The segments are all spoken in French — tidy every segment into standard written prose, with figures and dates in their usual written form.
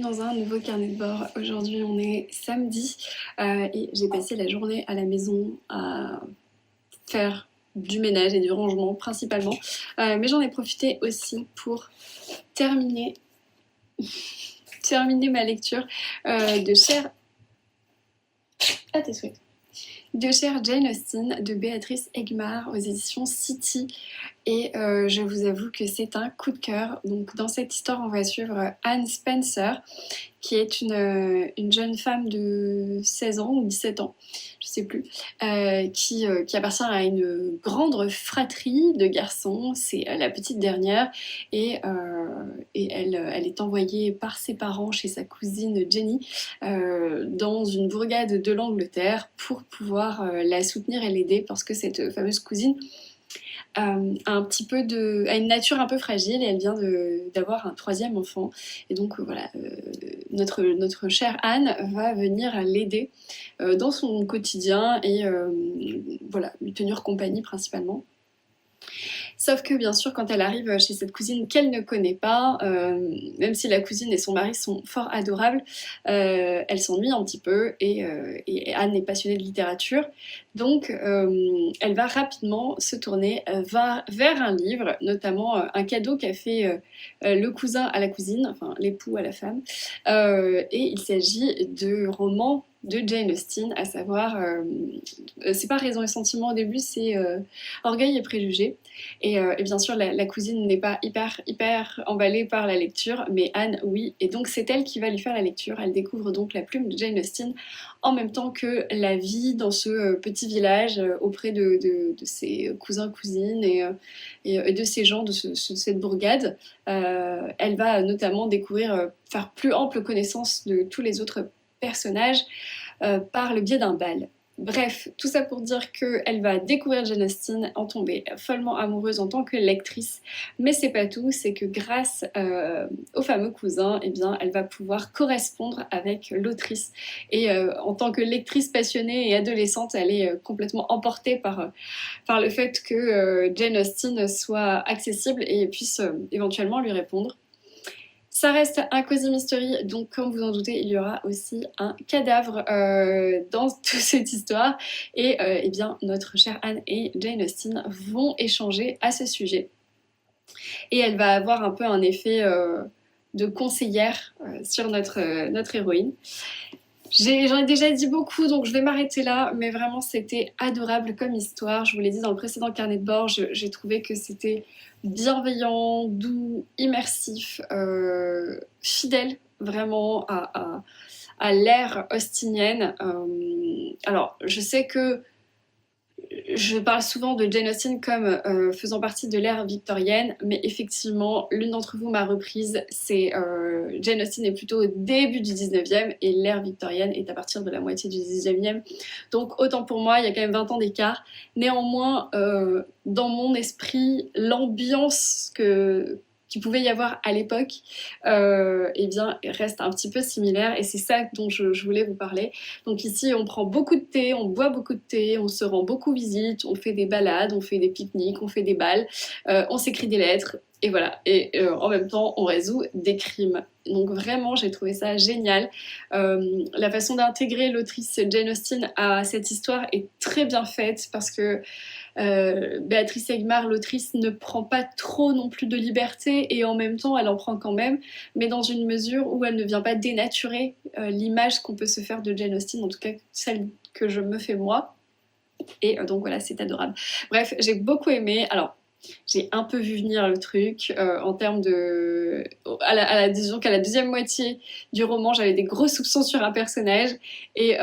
dans un nouveau carnet de bord. Aujourd'hui on est samedi et j'ai passé la journée à la maison à faire du ménage et du rangement principalement. Mais j'en ai profité aussi pour terminer, terminer ma lecture de Cher... À tes souhaits. De Cher Jane Austen de Béatrice Egmar aux éditions City. Et je vous avoue que c'est un coup de cœur. Donc dans cette histoire, on va suivre Anne Spencer, qui est une jeune femme de 16 ans ou 17 ans, je sais plus, qui appartient à une grande fratrie de garçons. C'est la petite dernière et elle est envoyée par ses parents chez sa cousine Jenny dans une bourgade de l'Angleterre pour pouvoir la soutenir et l'aider parce que cette fameuse cousine a une nature un peu fragile et elle vient d'avoir un troisième enfant. Et donc voilà, notre chère Anne va venir l'aider dans son quotidien et voilà, lui tenir compagnie principalement. Sauf que bien sûr quand elle arrive chez cette cousine qu'elle ne connaît pas, même si la cousine et son mari sont fort adorables, elle s'ennuie un petit peu et Anne est passionnée de littérature. Donc elle va rapidement se tourner vers un livre, notamment un cadeau qu'a fait le cousin à la cousine, enfin l'époux à la femme. Et il s'agit de romans de Jane Austen, à savoir, c'est pas Raison et Sentiment au début, c'est Orgueil et Préjugés. Et bien sûr, la cousine n'est pas hyper emballée par la lecture, mais Anne, oui. Et donc, c'est elle qui va lui faire la lecture. Elle découvre donc la plume de Jane Austen en même temps que la vie dans ce petit village auprès de ses cousins-cousines et de ces gens de cette bourgade. Elle va notamment découvrir, faire plus ample connaissance de tous les autres personnages par le biais d'un bal. Bref, tout ça pour dire qu'elle va découvrir Jane Austen, en tomber follement amoureuse en tant que lectrice, mais c'est pas tout, c'est que grâce au fameux cousin, eh bien, elle va pouvoir correspondre avec l'autrice. Et en tant que lectrice passionnée et adolescente, elle est complètement emportée par le fait que Jane Austen soit accessible et puisse éventuellement lui répondre. Ça reste un Cozy Mystery, donc comme vous en doutez, il y aura aussi un cadavre dans toute cette histoire. Et eh bien, notre chère Anne et Jane Austen vont échanger à ce sujet. Et elle va avoir un peu un effet de conseillère sur notre héroïne. J'en ai déjà dit beaucoup, donc je vais m'arrêter là, mais vraiment c'était adorable comme histoire. Je vous l'ai dit dans le précédent carnet de bord, j'ai trouvé que c'était bienveillant, doux, immersif, fidèle vraiment à l'ère austinienne. Alors, je sais que je parle souvent de Jane Austen comme faisant partie de l'ère victorienne, mais effectivement, l'une d'entre vous m'a reprise, c'est Jane Austen est plutôt au début du 19e et l'ère victorienne est à partir de la moitié du 19e. Donc autant pour moi, il y a quand même 20 ans d'écart. Néanmoins, dans mon esprit, l'ambiance qu'il pouvait y avoir à l'époque, eh bien, reste un petit peu similaire et c'est ça dont je voulais vous parler. Donc ici, on prend beaucoup de thé, on boit beaucoup de thé, on se rend beaucoup visite, on fait des balades, on fait des pique-niques, on fait des bals, on s'écrit des lettres et voilà. Et en même temps, on résout des crimes. Donc vraiment, j'ai trouvé ça génial. La façon d'intégrer l'autrice Jane Austen à cette histoire est très bien faite parce que Béatrice Egmar, l'autrice, ne prend pas trop non plus de liberté et en même temps elle en prend quand même, mais dans une mesure où elle ne vient pas dénaturer l'image qu'on peut se faire de Jane Austen, en tout cas celle que je me fais moi. Et donc voilà, c'est adorable. Bref, j'ai beaucoup aimé. Alors, j'ai un peu vu venir le truc en termes de... disons qu'à la deuxième moitié du roman, j'avais des gros soupçons sur un personnage et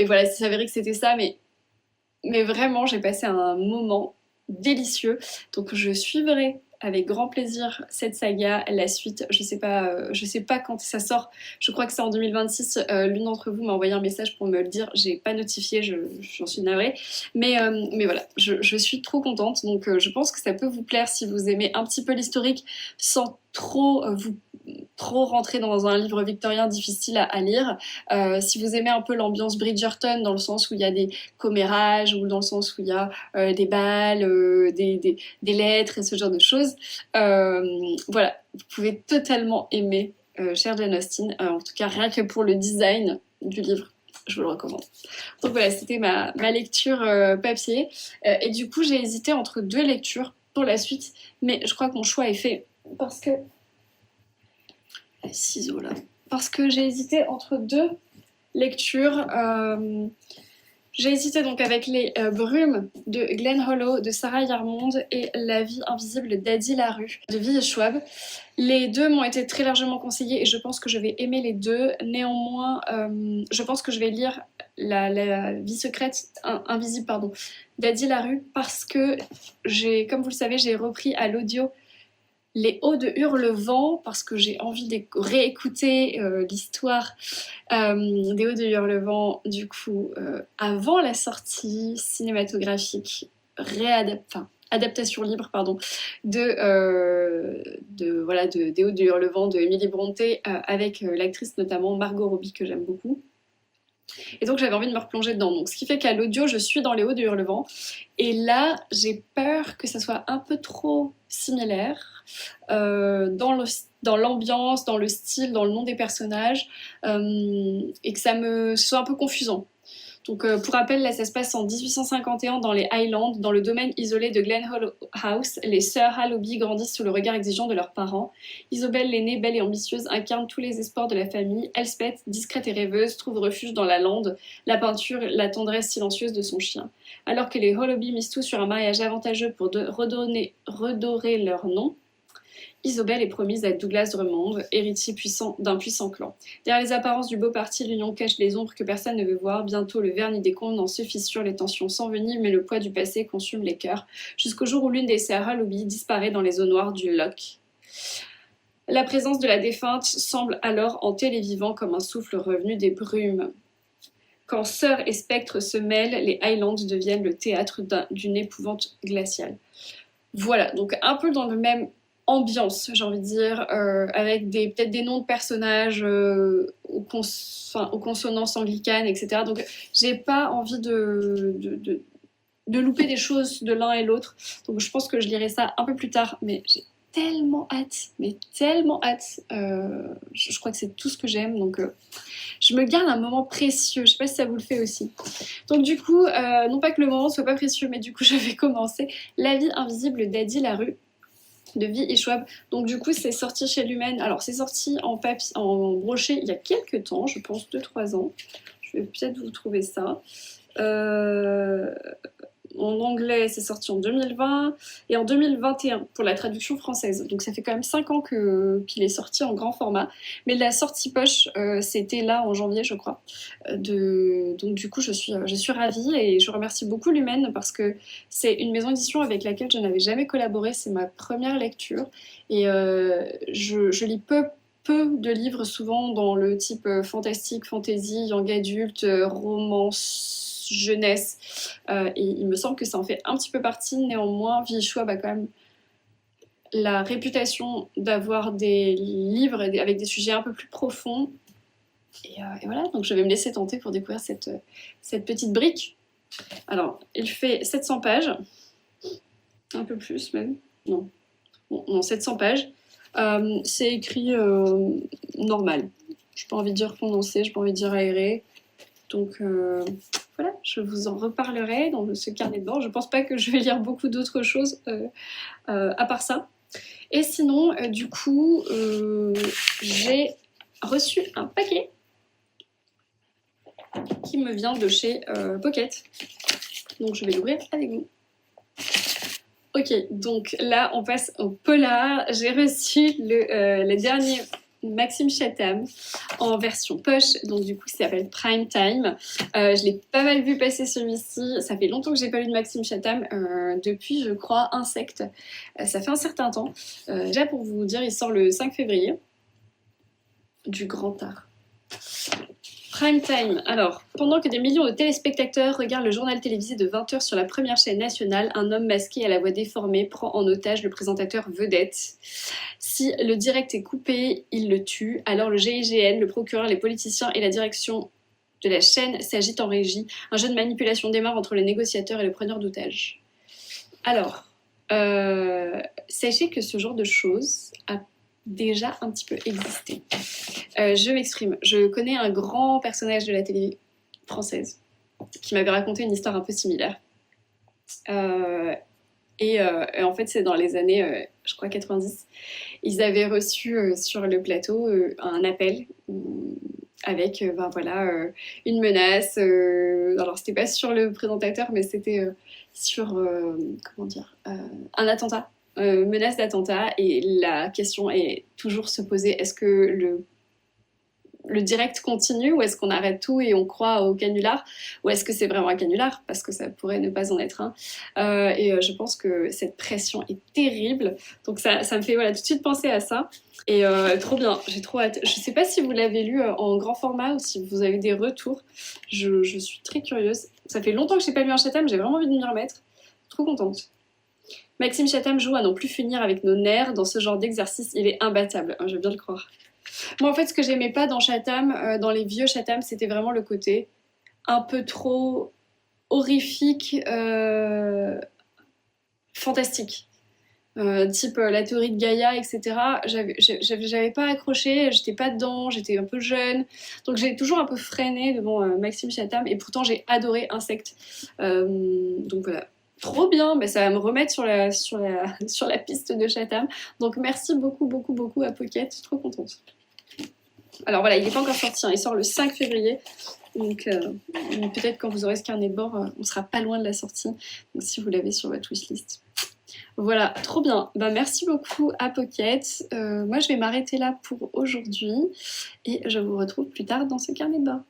voilà, c'est avéré que c'était ça, mais vraiment, j'ai passé un moment délicieux. Donc je suivrai avec grand plaisir cette saga, la suite. Je sais pas quand ça sort. Je crois que c'est en 2026. L'une d'entre vous m'a envoyé un message pour me le dire. J'ai pas notifié, j'en suis navrée. Mais voilà, je suis trop contente. Donc je pense que ça peut vous plaire si vous aimez un petit peu l'historique sans trop rentrer dans un livre victorien difficile à lire. Si vous aimez un peu l'ambiance Bridgerton, dans le sens où il y a des commérages, ou dans le sens où il y a des balles, des lettres et ce genre de choses, voilà, vous pouvez totalement aimer chère Jane Austen. En tout cas, rien que pour le design du livre, je vous le recommande. Donc voilà, c'était ma lecture papier. Et du coup, j'ai hésité entre deux lectures pour la suite, mais je crois que mon choix est fait parce que... Les ciseaux là. Parce que j'ai hésité entre deux lectures. J'ai hésité donc avec Les Brumes de Glenn Hollow, de Sarah Yarmond, et La vie invisible d'Adi Larue, de V.E. Schwab. Les deux m'ont été très largement conseillés et je pense que je vais aimer les deux. Néanmoins, je pense que je vais lire La vie secrète, invisible, pardon, d'Adi Larue, parce que comme vous le savez, j'ai repris à l'audio Les Hauts de Hurlevent, parce que j'ai envie de réécouter l'histoire des Hauts de Hurlevent, du coup, avant la sortie cinématographique, adaptation libre, pardon, des Hauts de Hurlevent de Emily Brontë, avec l'actrice notamment Margot Robbie, que j'aime beaucoup. Et donc j'avais envie de me replonger dedans. Donc ce qui fait qu'à l'audio, je suis dans Les Hauts de Hurlevent. Et là, j'ai peur que ça soit un peu trop similaire dans l'ambiance, dans le style, dans le nom des personnages, et que ce soit un peu confusant. Donc pour rappel, là ça se passe en 1851 dans les Highlands, dans le domaine isolé de Glen House. Les sœurs Hallowby grandissent sous le regard exigeant de leurs parents. Isobel, l'aînée, belle et ambitieuse, incarne tous les espoirs de la famille. Elspeth, discrète et rêveuse, trouve refuge dans la lande, la peinture, la tendresse silencieuse de son chien. Alors que les Hallowby misent tout sur un mariage avantageux pour redorer leur nom, Isobel est promise à Douglas Drummond, héritier d'un puissant clan. Derrière les apparences du beau parti, l'union cache les ombres que personne ne veut voir. Bientôt, le vernis des convenances se fissure, les tensions s'enveniment, mais le poids du passé consume les cœurs, jusqu'au jour où l'une des sœurs Hallowby disparaît dans les eaux noires du Loch. La présence de la défunte semble alors hanter les vivants comme un souffle revenu des brumes. Quand sœurs et spectres se mêlent, les Highlands deviennent le théâtre d'une épouvante glaciale. Voilà, donc un peu dans le même ambiance, j'ai envie de dire, avec peut-être des noms de personnages aux consonances anglicanes, etc. Donc j'ai pas envie de louper des choses de l'un et l'autre. Donc je pense que je lirai ça un peu plus tard, mais j'ai tellement hâte, je crois que c'est tout ce que j'aime, donc je me garde un moment précieux. Je sais pas si ça vous le fait aussi. Donc du coup, non pas que le moment soit pas précieux, mais du coup je vais commencer La vie invisible d'Adi Larue de V.E. Schwab. Donc du coup c'est sorti chez Lumen. Alors c'est sorti en brochet il y a quelques temps, je pense 2-3 ans. Je vais peut-être vous trouver ça. En anglais, c'est sorti en 2020 et en 2021 pour la traduction française. Donc ça fait quand même 5 ans qu'il est sorti en grand format. Mais la sortie poche, c'était là en janvier, je crois. Donc du coup, je suis ravie et je remercie beaucoup Lumen parce que c'est une maison d'édition avec laquelle je n'avais jamais collaboré. C'est ma première lecture et je lis peu de livres, souvent dans le type fantastique, fantasy, young adulte, romance, jeunesse, et il me semble que ça en fait un petit peu partie. Néanmoins, V.E. Schwab a quand même la réputation d'avoir des livres avec des sujets un peu plus profonds, et voilà, donc je vais me laisser tenter pour découvrir cette petite brique. Alors, il fait 700 pages, un peu plus même, non, 700 pages. C'est écrit normal, j'ai pas envie de dire condensé, j'ai pas envie de dire aéré, donc voilà, je vous en reparlerai dans ce carnet de bord. Je pense pas que je vais lire beaucoup d'autres choses à part ça. Et sinon, du coup, j'ai reçu un paquet qui me vient de chez Pocket. Donc je vais l'ouvrir avec vous. Ok, donc là, on passe au polar. J'ai reçu le dernier Maxime Chatham en version poche, donc du coup ça s'appelle Prime Time. Je l'ai pas mal vu passer celui-ci. Ça fait longtemps que j'ai pas lu de Maxime Chatham, depuis je crois Insecte. Ça fait un certain temps. Déjà pour vous dire, il sort le 5 février du grand art. Prime Time. Alors, pendant que des millions de téléspectateurs regardent le journal télévisé de 20h sur la première chaîne nationale, un homme masqué à la voix déformée prend en otage le présentateur vedette. Si le direct est coupé, il le tue. Alors le GIGN, le procureur, les politiciens et la direction de la chaîne s'agitent en régie. Un jeu de manipulation démarre entre les négociateurs et le preneur d'otage. Alors, sachez que ce genre de choses a déjà un petit peu existé. Je m'exprime. Je connais un grand personnage de la télé française qui m'avait raconté une histoire un peu similaire. Et en fait, c'est dans les années, je crois, 90. Ils avaient reçu sur le plateau un appel avec ben voilà, une menace. Alors, c'était pas sur le présentateur, mais c'était sur, comment dire, un attentat. Menace d'attentat. Et la question est toujours se poser, est-ce que le direct continue ou est-ce qu'on arrête tout et on croit au canular ou est-ce que c'est vraiment un canular parce que ça pourrait ne pas en être un je pense que cette pression est terrible donc ça me fait voilà, tout de suite penser à ça et trop bien, j'ai trop hâte. Je sais pas si vous l'avez lu en grand format ou si vous avez des retours, je suis très curieuse. Ça fait longtemps que j'ai pas lu un Chatham, j'ai vraiment envie de m'y remettre, trop contente. Maxime Chatham joue à non plus finir avec nos nerfs. Dans ce genre d'exercice, il est imbattable. Je veux bien le croire. Moi, en fait, ce que j'aimais pas dans Chatham, dans les vieux Chatham, c'était vraiment le côté un peu trop horrifique, fantastique. Type la théorie de Gaïa, etc. J'avais pas accroché, j'étais pas dedans, j'étais un peu jeune. Donc j'ai toujours un peu freiné devant Maxime Chatham et pourtant j'ai adoré Insectes. Donc voilà. Trop bien, mais ça va me remettre sur la piste de Chatham. Donc merci beaucoup, beaucoup, beaucoup à Pocket, je suis trop contente. Alors voilà, il n'est pas encore sorti, hein. Il sort le 5 février. Donc peut-être quand vous aurez ce carnet de bord, on sera pas loin de la sortie. Donc si vous l'avez sur votre wishlist. Voilà, trop bien. Bah, merci beaucoup à Pocket. Moi je vais m'arrêter là pour aujourd'hui. Et je vous retrouve plus tard dans ce carnet de bord.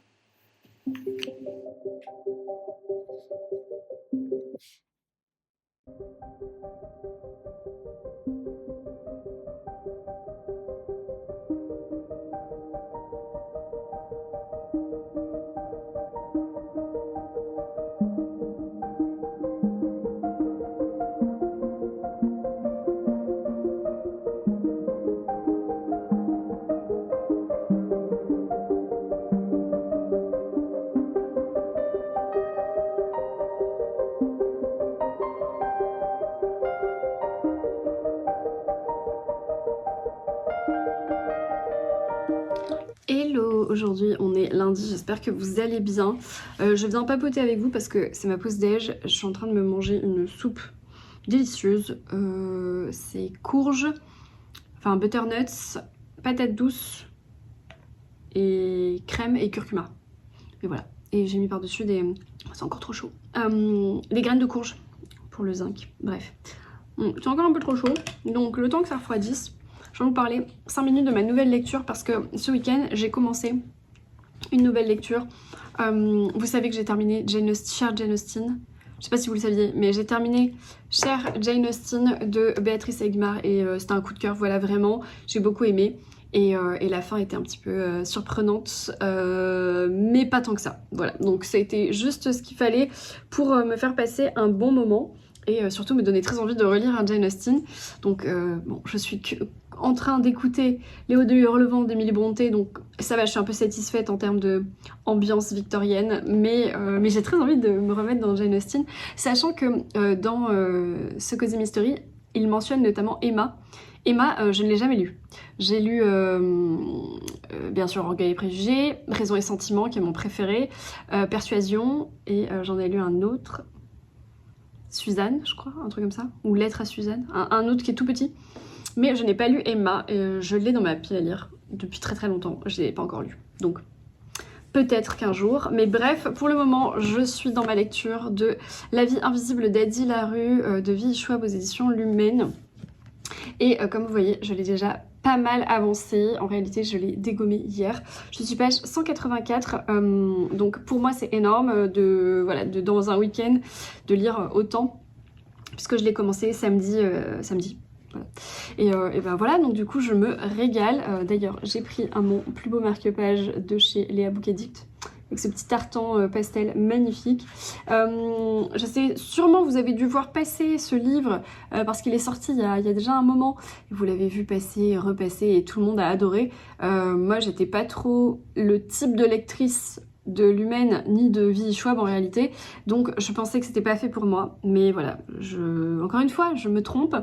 Hello, aujourd'hui on est lundi, j'espère que vous allez bien. Je viens papoter avec vous parce que c'est ma pause déj, je suis en train de me manger une soupe délicieuse. C'est courge, enfin butternuts, patates douces et crème et curcuma. Et voilà, et j'ai mis par-dessus des... c'est encore trop chaud. Des graines de courge pour le zinc, bref. C'est encore un peu trop chaud, donc le temps que ça refroidisse, je vais vous parler 5 minutes de ma nouvelle lecture parce que ce week-end, j'ai commencé une nouvelle lecture. Vous savez que j'ai terminé Chère Jane Austen. Je sais pas si vous le saviez, mais j'ai terminé Chère Jane Austen de Béatrice Egmar et c'était un coup de cœur, voilà, vraiment. J'ai beaucoup aimé et la fin était un petit peu surprenante, mais pas tant que ça. Voilà, donc ça a été juste ce qu'il fallait pour me faire passer un bon moment. Et surtout me donner très envie de relire un Jane Austen. Donc bon, je suis en train d'écouter Léo de Hurlevent d'Emily Brontë, donc ça va, je suis un peu satisfaite en termes d'ambiance victorienne, mais j'ai très envie de me remettre dans Jane Austen, sachant que dans ce Cozy Mystery, il mentionne notamment Emma. Emma, je ne l'ai jamais lu. J'ai lu, bien sûr, Orgueil et Préjugés, Raison et Sentiment, qui est mon préféré, Persuasion, et j'en ai lu un autre... Suzanne, je crois, un truc comme ça, ou Lettre à Suzanne, un autre qui est tout petit. Mais je n'ai pas lu Emma, et je l'ai dans ma pile à lire depuis très très longtemps, je ne l'ai pas encore lu. Donc peut-être qu'un jour, mais bref, pour le moment, je suis dans ma lecture de La vie invisible d'Adi Larue, de Vie Schwab aux éditions Lumen. Et comme vous voyez, je l'ai déjà pas mal avancé. En réalité, je l'ai dégommé hier. Je suis page 184. Donc pour moi, c'est énorme dans un week-end de lire autant. Puisque je l'ai commencé samedi. Voilà. Et ben voilà, donc du coup, je me régale. D'ailleurs, j'ai pris mon plus beau marque-page de chez Léa Bouquet-Dict. Avec ce petit tartan pastel magnifique. Je sais, sûrement vous avez dû voir passer ce livre parce qu'il est sorti il y a déjà un moment. Vous l'avez vu passer, repasser et tout le monde a adoré. Moi, j'étais pas trop le type de lectrice de l'humaine ni de vie Schwab en réalité, donc je pensais que c'était pas fait pour moi, mais voilà, encore une fois, je me trompe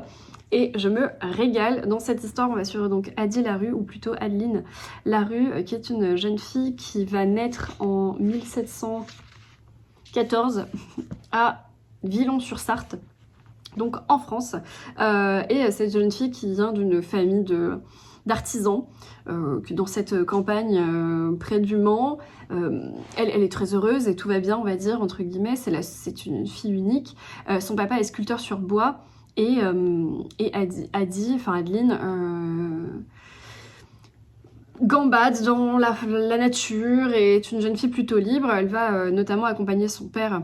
et je me régale. Dans cette histoire, on va suivre donc Addie Larue, ou plutôt Adeline Larue, qui est une jeune fille qui va naître en 1714 à Villon-sur-Sarthe, donc en France, et cette jeune fille qui vient d'une famille d'artisans, dans cette campagne près du Mans. Elle est très heureuse et tout va bien, on va dire, entre guillemets. C'est une fille unique. Son papa est sculpteur sur bois, et Adeline, gambade dans la nature et est une jeune fille plutôt libre. Elle va notamment accompagner son père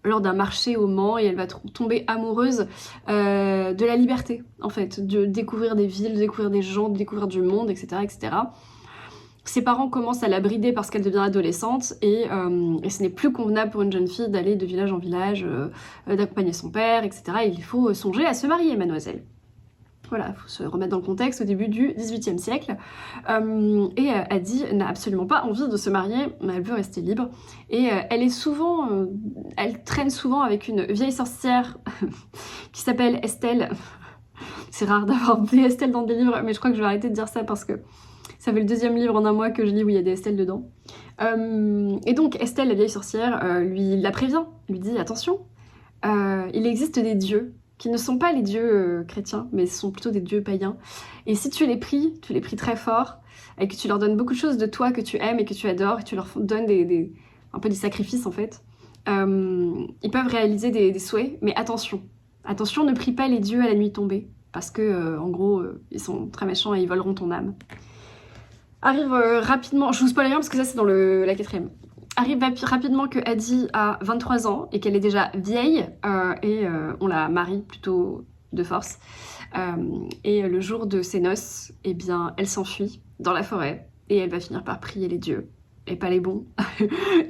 lors d'un marché au Mans, et elle va tomber amoureuse de la liberté, en fait, de découvrir des villes, de découvrir des gens, de découvrir du monde, etc., etc. Ses parents commencent à la brider parce qu'elle devient adolescente, et ce n'est plus convenable pour une jeune fille d'aller de village en village, d'accompagner son père, etc. Et il faut songer à se marier, mademoiselle. Voilà, il faut se remettre dans le contexte, au début du XVIIIe siècle. Et Addie n'a absolument pas envie de se marier, mais elle veut rester libre. Et elle traîne souvent avec une vieille sorcière qui s'appelle Estelle. C'est rare d'avoir des Estelle dans des livres, mais je crois que je vais arrêter de dire ça parce que ça fait le 2e livre en un mois que je lis où il y a des Estelle dedans. Et donc Estelle, la vieille sorcière, la prévient, lui dit « Attention, il existe des dieux qui ne sont pas les dieux chrétiens, mais ce sont plutôt des dieux païens. Et si tu les pries très fort, et que tu leur donnes beaucoup de choses de toi que tu aimes et que tu adores, et tu leur donnes un peu des sacrifices en fait, ils peuvent réaliser des souhaits, mais attention, ne prie pas les dieux à la nuit tombée, parce que en gros, ils sont très méchants et ils voleront ton âme. » Arrive rapidement, je vous spoil rien parce que ça c'est dans la 4e. Arrive rapidement que Addie a 23 ans et qu'elle est déjà vieille, et on la marie plutôt de force. Et le jour de ses noces, eh bien, elle s'enfuit dans la forêt et elle va finir par prier les dieux, et pas les bons,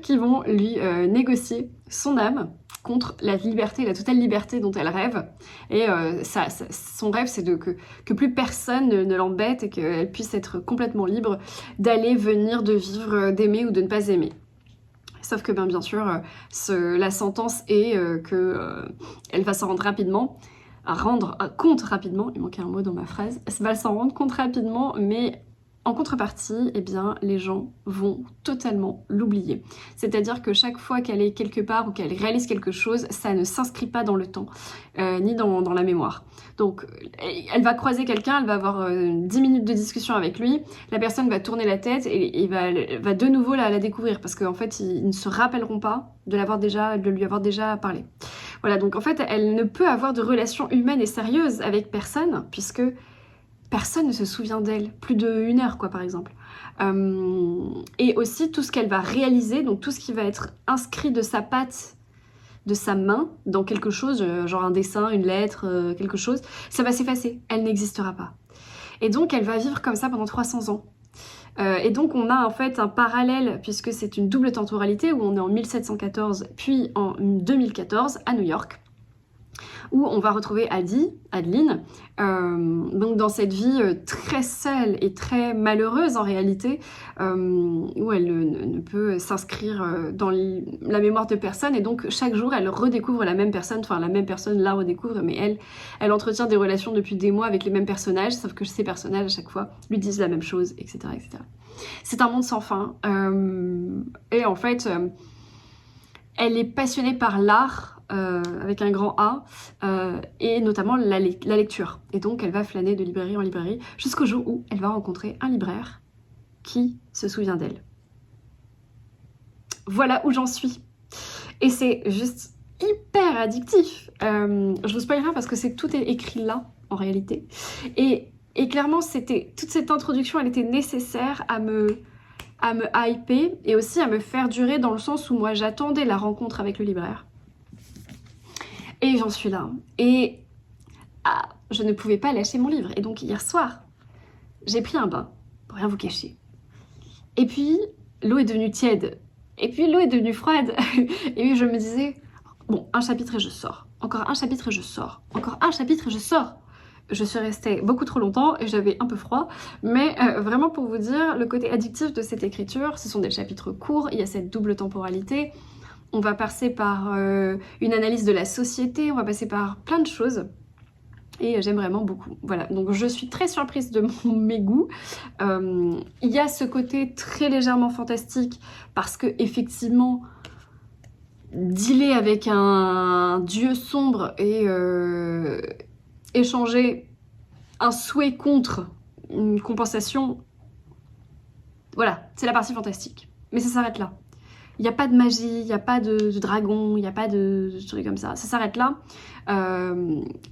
qui vont lui négocier son âme contre la liberté, la totale liberté dont elle rêve. Et son rêve, c'est que plus personne ne l'embête et qu'elle puisse être complètement libre d'aller, venir, de vivre, d'aimer ou de ne pas aimer. Sauf que bien sûr, la sentence est qu'elle va s'en rendre rapidement, compte rapidement, il manquait un mot dans ma phrase, elle va s'en rendre compte rapidement, mais en contrepartie, eh bien, les gens vont totalement l'oublier. C'est-à-dire que chaque fois qu'elle est quelque part ou qu'elle réalise quelque chose, ça ne s'inscrit pas dans le temps, ni dans la mémoire. Donc, elle va croiser quelqu'un, elle va avoir 10 minutes de discussion avec lui, la personne va tourner la tête et va de nouveau la découvrir, parce qu'en fait, ils ne se rappelleront pas de lui avoir déjà parlé. Voilà, donc en fait, elle ne peut avoir de relation humaine et sérieuse avec personne, puisque personne ne se souvient d'elle, plus d'1 heure quoi par exemple. Et aussi tout ce qu'elle va réaliser, donc tout ce qui va être inscrit de sa patte, de sa main, dans quelque chose, genre un dessin, une lettre, quelque chose, ça va s'effacer, elle n'existera pas. Et donc elle va vivre comme ça pendant 300 ans. Et donc on a en fait un parallèle, puisque c'est une double temporalité, où on est en 1714 puis en 2014 à New York, où on va retrouver Adeline, donc dans cette vie très seule et très malheureuse en réalité, où elle ne peut s'inscrire dans la mémoire de personne, et donc chaque jour elle redécouvre la même personne, enfin la même personne la redécouvre, mais elle entretient des relations depuis des mois avec les mêmes personnages, sauf que ces personnages à chaque fois lui disent la même chose, etc. etc. C'est un monde sans fin, et en fait elle est passionnée par l'art, avec un grand A, et notamment la lecture. Et donc elle va flâner de librairie en librairie jusqu'au jour où elle va rencontrer un libraire qui se souvient d'elle. Voilà où j'en suis. Et c'est juste hyper addictif. Je vous spoil rien parce que tout est écrit là, en réalité. Et clairement, toute cette introduction, elle était nécessaire à me hyper et aussi à me faire durer, dans le sens où moi j'attendais la rencontre avec le libraire. Et j'en suis là. Et je ne pouvais pas lâcher mon livre. Et donc hier soir, j'ai pris un bain, pour rien vous cacher. Et puis, l'eau est devenue tiède. Et puis, l'eau est devenue froide. Et puis, je me disais, bon, un chapitre et je sors. Encore un chapitre et je sors. Encore un chapitre et je sors. je suis restée beaucoup trop longtemps et j'avais un peu froid, mais vraiment pour vous dire, le côté addictif de cette écriture, ce sont des chapitres courts, il y a cette double temporalité, on va passer par une analyse de la société, on va passer par plein de choses. Et j'aime vraiment beaucoup. Voilà, donc je suis très surprise de mes goûts. Il y a ce côté très légèrement fantastique parce que effectivement, dealer avec un dieu sombre et échanger un souhait contre une compensation, voilà, c'est la partie fantastique. Mais ça s'arrête là. Il n'y a pas de magie, il n'y a pas de dragon, il n'y a pas de trucs comme ça. Ça s'arrête là.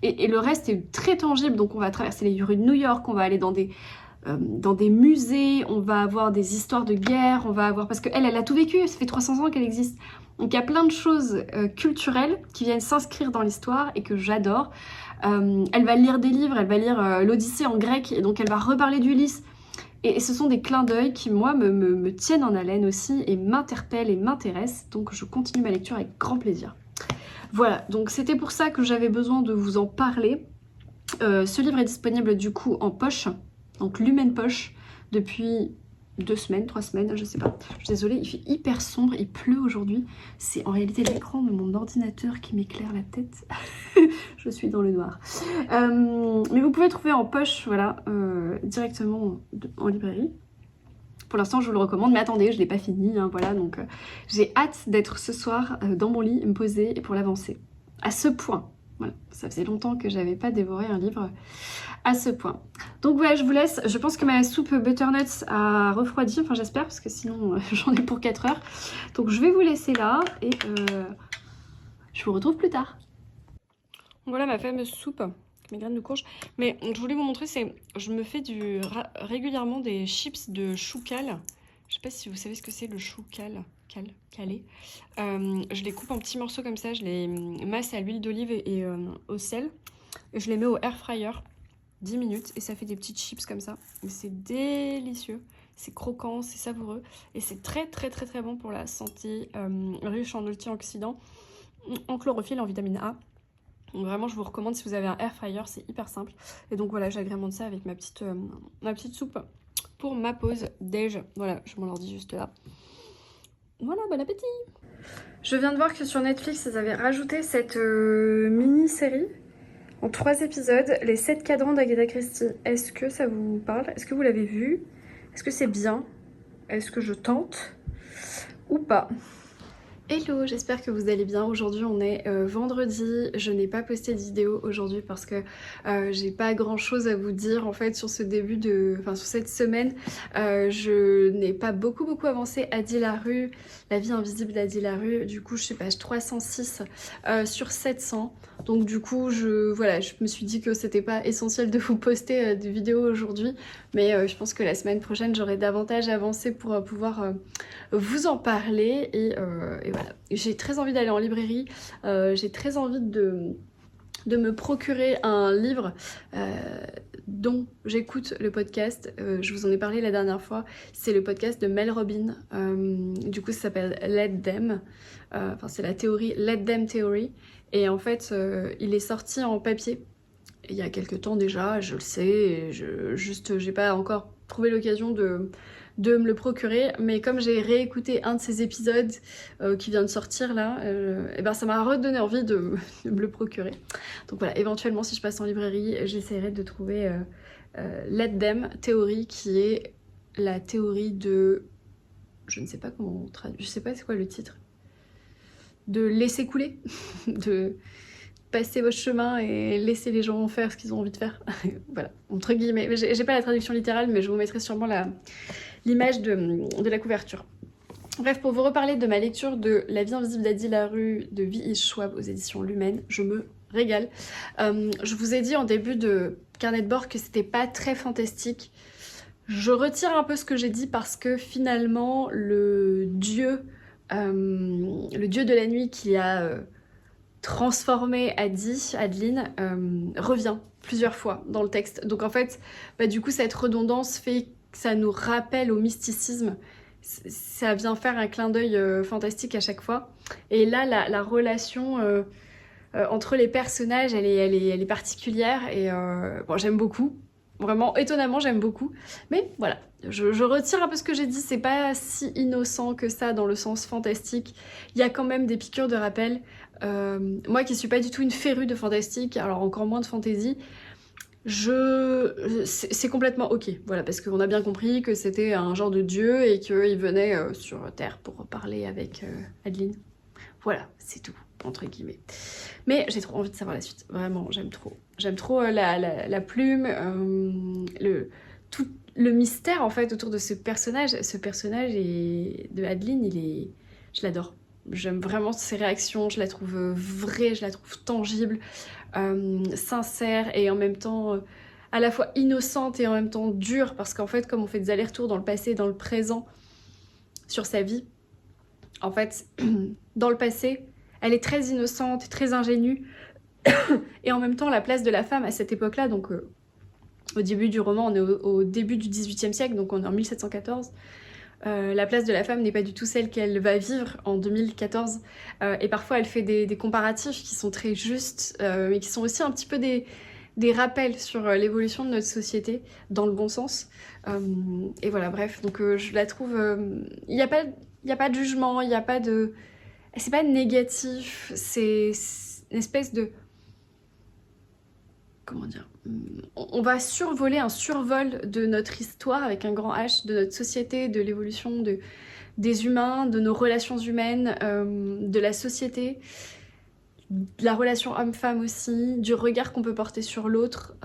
Et le reste est très tangible. Donc on va traverser les rues de New York, on va aller dans des musées, on va avoir des histoires de guerre, on va avoir... Parce qu'elle, elle a tout vécu, ça fait 300 ans qu'elle existe. Donc il y a plein de choses culturelles qui viennent s'inscrire dans l'histoire et que j'adore. Elle va lire des livres, elle va lire l'Odyssée en grec, et donc elle va reparler d'Ulysse. Et ce sont des clins d'œil qui, moi, me tiennent en haleine aussi et m'interpellent et m'intéressent. Donc je continue ma lecture avec grand plaisir. Voilà, donc c'était pour ça que j'avais besoin de vous en parler. Ce livre est disponible du coup en poche, donc Lumen Poche, depuis 2 semaines, 3 semaines, je sais pas. Je suis désolée, il fait hyper sombre, il pleut aujourd'hui. C'est en réalité l'écran de mon ordinateur qui m'éclaire la tête. Je suis dans le noir. Mais vous pouvez trouver en poche, voilà, directement en librairie. Pour l'instant, je vous le recommande, mais attendez, je l'ai pas fini, hein, voilà, donc j'ai hâte d'être ce soir dans mon lit, me poser pour l'avancer. À ce point. Voilà, ça faisait longtemps que j'avais pas dévoré un livre à ce point. Donc voilà, je vous laisse. Je pense que ma soupe butternuts a refroidi, enfin j'espère, parce que sinon j'en ai pour 4 heures. Donc je vais vous laisser là et je vous retrouve plus tard. Voilà ma fameuse soupe, mes graines de courge. Mais je voulais vous montrer, je me fais régulièrement des chips de chou cal. Je sais pas si vous savez ce que c'est le chou calé. Je les coupe en petits morceaux comme ça, je les masse à l'huile d'olive et au sel. Et je les mets au air fryer 10 minutes et ça fait des petites chips comme ça. Et c'est délicieux, c'est croquant, c'est savoureux. Et c'est très très très très bon pour la santé, riche en antioxydants, en chlorophylle, en vitamine A. Donc vraiment je vous recommande si vous avez un air fryer, c'est hyper simple. Et donc voilà, j'agrémente ça avec ma petite soupe pour ma pause déj. Voilà, je m'en leur dis juste là. Voilà, bon appétit. Je viens de voir que sur Netflix, ils avaient rajouté cette mini-série en 3 épisodes, les 7 cadrans d'Agatha Christie. Est-ce que ça vous parle? Est-ce que vous l'avez vu? Est-ce que c'est bien? Est-ce que je tente ou pas? Hello, j'espère que vous allez bien. Aujourd'hui on est vendredi, je n'ai pas posté de vidéo aujourd'hui parce que j'ai pas grand chose à vous dire en fait sur ce début sur cette semaine. Je n'ai pas beaucoup avancé. Adi Larue, La vie invisible d'Adi Larue, du coup je suis page 306 sur 700. Donc du coup je me suis dit que c'était pas essentiel de vous poster des vidéos aujourd'hui, mais je pense que la semaine prochaine j'aurai davantage avancé pour pouvoir vous en parler et voilà. J'ai très envie d'aller en librairie, j'ai très envie de me procurer un livre dont j'écoute le podcast. Je vous en ai parlé la dernière fois, c'est le podcast de Mel Robbins, du coup ça s'appelle Let Them, c'est la théorie Let Them Theory, et en fait il est sorti en papier il y a quelques temps déjà, je le sais, et j'ai pas encore trouvé l'occasion de me le procurer, mais comme j'ai réécouté un de ces épisodes qui vient de sortir là, et ben ça m'a redonné envie de me le procurer. Donc voilà, éventuellement si je passe en librairie, j'essaierai de trouver Let Them Theory, qui est la théorie de... Je ne sais pas comment on traduit, je sais pas c'est quoi le titre. De laisser couler, de passer votre chemin et laisser les gens faire ce qu'ils ont envie de faire. Voilà, entre guillemets. J'ai pas la traduction littérale, mais je vous mettrai sûrement l'image de la couverture. Bref, pour vous reparler de ma lecture de La vie invisible d'Adi Larue de V.E. Schwab aux éditions Lumen, je me régale. Je vous ai dit en début de carnet de bord que c'était pas très fantastique. Je retire un peu ce que j'ai dit parce que finalement le dieu de la nuit qui a transformé Adeline revient plusieurs fois dans le texte. Donc en fait, du coup cette redondance fait que ça nous rappelle au mysticisme. Ça vient faire un clin d'œil fantastique à chaque fois. Et là, la relation entre les personnages, elle est particulière et bon, j'aime beaucoup. Vraiment, étonnamment, j'aime beaucoup. Mais voilà, je retire un peu ce que j'ai dit, c'est pas si innocent que ça dans le sens fantastique. Il y a quand même des piqûres de rappel. Moi qui suis pas du tout une férue de fantastique, alors encore moins de fantasy, c'est complètement ok. Voilà, parce qu'on a bien compris que c'était un genre de dieu et qu'il venait sur Terre pour parler avec Adeline. Voilà, c'est tout, entre guillemets. Mais j'ai trop envie de savoir la suite, vraiment, j'aime trop. J'aime trop la plume, tout le mystère en fait autour de ce personnage. Ce personnage de Adeline, je l'adore. J'aime vraiment ses réactions, je la trouve vraie, je la trouve tangible, sincère et en même temps à la fois innocente et en même temps dure parce qu'en fait comme on fait des allers-retours dans le passé et dans le présent sur sa vie, en fait dans le passé elle est très innocente, très ingénue et en même temps la place de la femme à cette époque-là, donc au début du roman on est au début du XVIIIe siècle, donc on est en 1714. La place de la femme n'est pas du tout celle qu'elle va vivre en 2014 et parfois elle fait des comparatifs qui sont très justes mais qui sont aussi un petit peu des rappels sur l'évolution de notre société dans le bon sens et voilà bref donc je la trouve il n'y a pas de jugement, il n'y a pas de c'est pas négatif, c'est une espèce de comment dire, on va survoler un survol de notre histoire avec un grand H, de notre société, de l'évolution des humains, de nos relations humaines, de la société, de la relation homme-femme aussi, du regard qu'on peut porter sur l'autre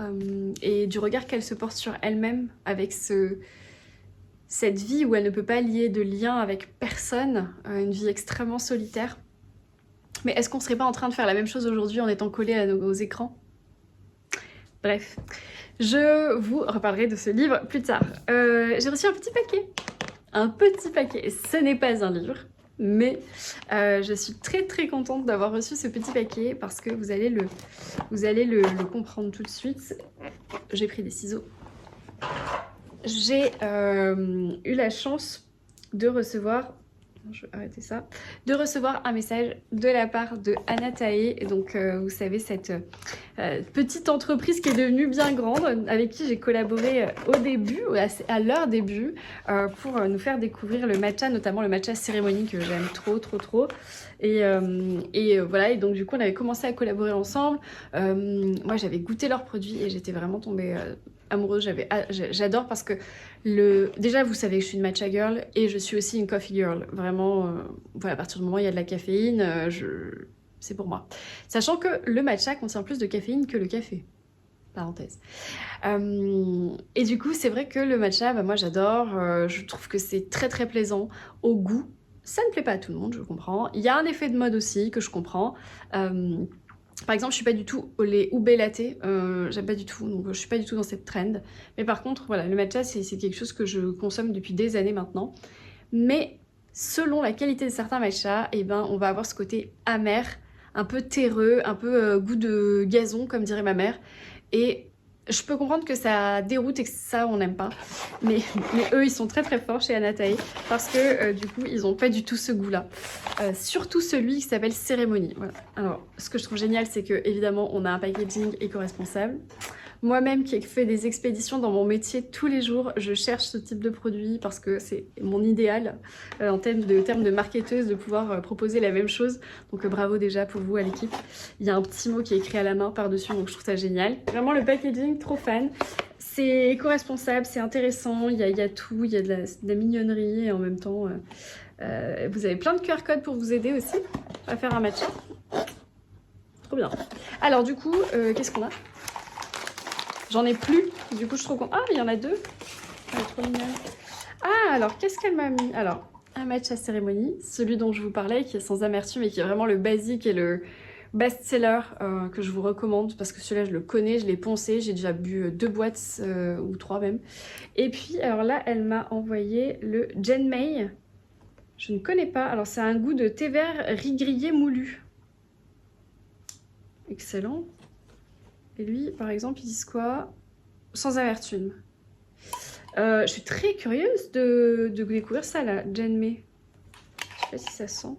et du regard qu'elle se porte sur elle-même avec cette vie où elle ne peut pas lier de lien avec personne, une vie extrêmement solitaire. Mais est-ce qu'on serait pas en train de faire la même chose aujourd'hui en étant collés à nos écrans ? Bref, je vous reparlerai de ce livre plus tard. J'ai reçu un petit paquet. Un petit paquet. Ce n'est pas un livre, mais je suis très très contente d'avoir reçu ce petit paquet parce que vous allez le comprendre tout de suite. J'ai pris des ciseaux. J'ai eu la chance de recevoir... Je vais arrêter ça. De recevoir un message de la part de Anna Taé, donc vous savez cette petite entreprise qui est devenue bien grande, avec qui j'ai collaboré au début, à leur début, pour nous faire découvrir le matcha, notamment le matcha cérémonie que j'aime trop. Et voilà, et donc du coup on avait commencé à collaborer ensemble. Moi j'avais goûté leurs produits et j'étais vraiment tombée amoureuse. J'adore parce que déjà vous savez que je suis une matcha girl et je suis aussi une coffee girl. Vraiment, voilà, à partir du moment où il y a de la caféine, c'est pour moi. Sachant que le matcha contient plus de caféine que le café. Parenthèse. Et du coup, c'est vrai que le matcha, bah, moi j'adore. Je trouve que c'est très très plaisant au goût. Ça ne plaît pas à tout le monde, je comprends. Il y a un effet de mode aussi que je comprends. Par exemple, je suis pas du tout les ube latte, j'aime pas du tout, donc je suis pas du tout dans cette trend. Mais par contre, voilà, le matcha, c'est quelque chose que je consomme depuis des années maintenant. Mais selon la qualité de certains matchas, eh ben, on va avoir ce côté amer, un peu terreux, un peu goût de gazon, comme dirait ma mère. Et je peux comprendre que ça déroute et que ça, on n'aime pas. Mais eux, ils sont très très forts chez Anna Taé parce que du coup, ils n'ont pas du tout ce goût-là. Surtout celui qui s'appelle Cérémonie. Voilà. Alors, ce que je trouve génial, c'est que évidemment, on a un packaging éco-responsable. Moi-même qui ai fait des expéditions dans mon métier tous les jours, je cherche ce type de produit parce que c'est mon idéal en termes de marketeuse de pouvoir proposer la même chose. Donc bravo déjà pour vous à l'équipe. Il y a un petit mot qui est écrit à la main par-dessus, donc je trouve ça génial. Vraiment le packaging, trop fan. C'est éco-responsable, c'est intéressant, il y a tout, il y a de la mignonnerie et en même temps vous avez plein de QR codes pour vous aider aussi à faire un matcha. Trop bien. Alors du coup, qu'est-ce qu'on a ? J'en ai plus, du coup je trouve qu'on... Ah, il y en a deux. Elle est trop mignonne. Ah, alors qu'est-ce qu'elle m'a mis? Alors, un matcha cérémonie, celui dont je vous parlais, qui est sans amertume et qui est vraiment le basique et le best-seller que je vous recommande parce que celui-là je le connais, je l'ai poncé, j'ai déjà bu 2 boîtes ou 3 même. Et puis, alors là, elle m'a envoyé le Genmei. Je ne connais pas. Alors, c'est un goût de thé vert riz grillé moulu. Excellent. Et lui, par exemple, ils disent quoi? Sans amertume. Je suis très curieuse de découvrir ça, là, Genmei. Je sais pas si ça sent.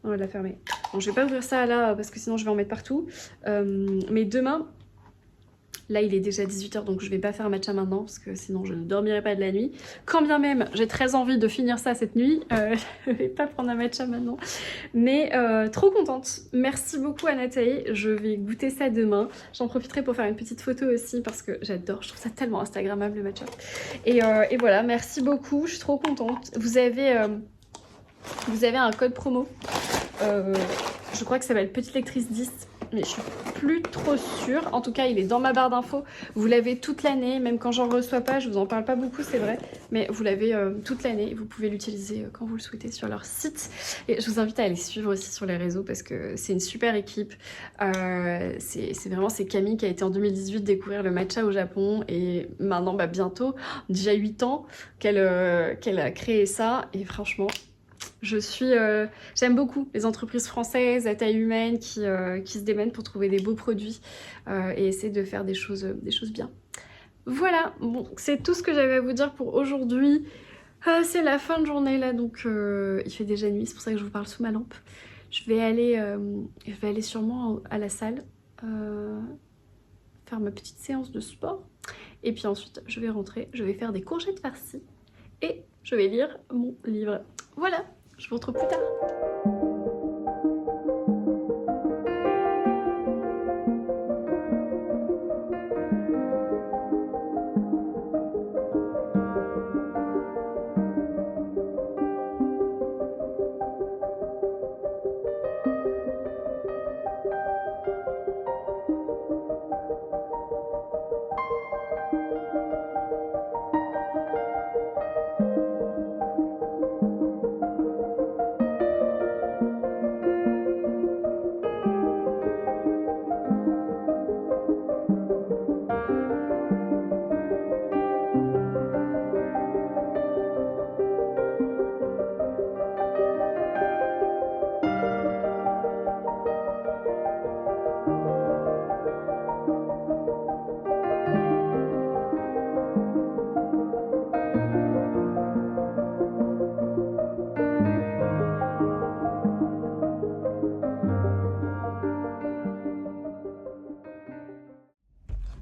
On va la fermer. Bon, je vais pas ouvrir ça là parce que sinon je vais en mettre partout. Mais demain, là il est déjà 18h donc je vais pas faire un matcha maintenant parce que sinon je ne dormirai pas de la nuit. Quand bien même j'ai très envie de finir ça cette nuit, je vais pas prendre un matcha maintenant. Mais trop contente. Merci beaucoup à Nathalie, je vais goûter ça demain. J'en profiterai pour faire une petite photo aussi parce que j'adore, je trouve ça tellement instagrammable le matcha. Et voilà, merci beaucoup, je suis trop contente. Vous avez un code promo. Je crois que ça s'appelle Petite Lectrice 10, mais je suis plus trop sûre. En tout cas, il est dans ma barre d'infos. Vous l'avez toute l'année, même quand j'en reçois pas. Je vous en parle pas beaucoup, c'est vrai, mais vous l'avez toute l'année. Vous pouvez l'utiliser quand vous le souhaitez sur leur site. Et je vous invite à aller suivre aussi sur les réseaux parce que c'est une super équipe. C'est Camille qui a été en 2018 découvrir le matcha au Japon et maintenant, bientôt, déjà 8 ans qu'elle a créé ça. Et franchement, j'aime beaucoup les entreprises françaises à taille humaine qui se démènent pour trouver des beaux produits et essayer de faire des choses bien. Voilà, bon, c'est tout ce que j'avais à vous dire pour aujourd'hui. C'est la fin de journée là, donc il fait déjà nuit, c'est pour ça que je vous parle sous ma lampe. Je vais aller sûrement à la salle faire ma petite séance de sport. Et puis ensuite, je vais rentrer, je vais faire des courgettes farcies et je vais lire mon livre. Voilà! Je vous retrouve plus tard.